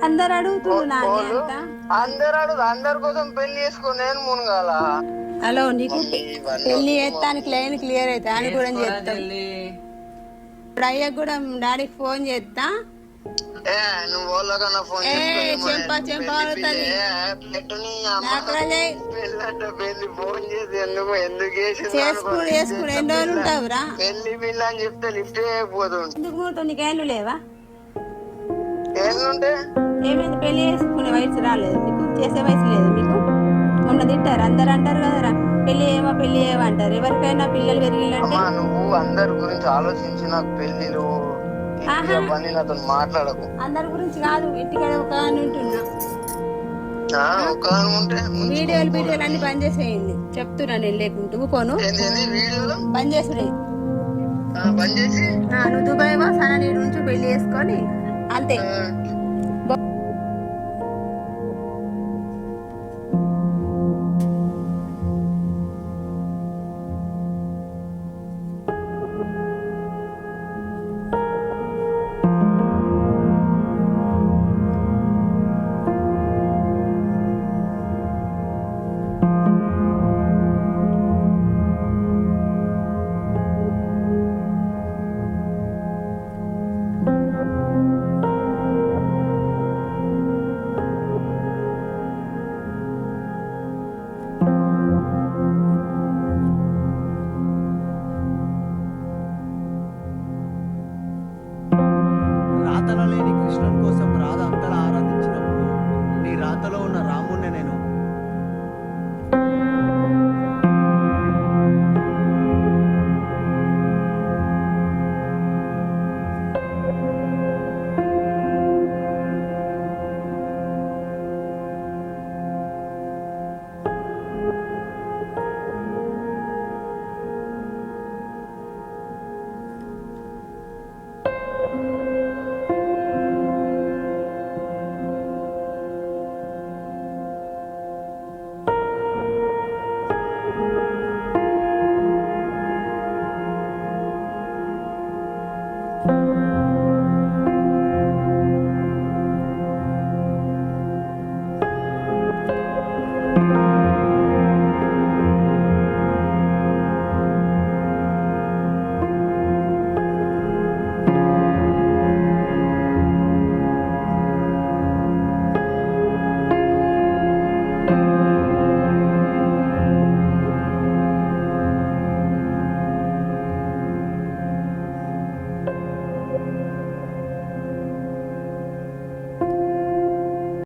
అందరు అడుగుతున్నారు నాని అంత. అందరి కోసం పెళ్లి చేసుకుని నేను మునగాల. హలో, నీకు మమ్మీ ఇవన్నీ పెళ్లి వద్దు చేస్తానికి మమ్మీ. లైన్ క్లియర్ అయితే అని కూడా చేస్తాం. ఇప్పుడు అయ్యకు కూడా డాడీకి ఫోన్ చేస్తా. ఏ నువ్వు వాళ్ళకన్నా ఫోన్ చెంప అవుతుంది పెళ్లి ఫోన్ చేసి ఎందుకు చేసుకుని ఎన్ని రోజులు ఉంటావురా? పెళ్లి పిల్ల అని చెప్తే లిఫ్ట్ అయిపోతుంది. ఎందుకు మూడు నీకేళ్ళు లేవా? ఏంటంటే ఏమైంది? పెళ్లి చేసుకునే వయసు రాలేదు మీకు? చేసే వయసు లేదు మీకు? మొన్న తింటారు అందరు అంటారు కదరా, పెళ్లి ఏమో అంటారు. ఎవరికైనా పిల్లలు పెరిగిలంటే నువ్వు అందరి గురించి ఆలోచించి నాకు పెళ్లిలు అవన్నీ నాతో మాట్లాడకు. అందరి గురించి కాదు, ఇంటికాడ ఒక ఉంటున్నా. వీడియోలు అన్ని బంద్ చేసేయండి చెప్తున్నా. నేను లేకుంటూ ఊకోను. బంద్ చేసుడే. నువ్వు దుబాయ్ వా సనా నీ నుంచి పెళ్లి చేసుకొని అంతే.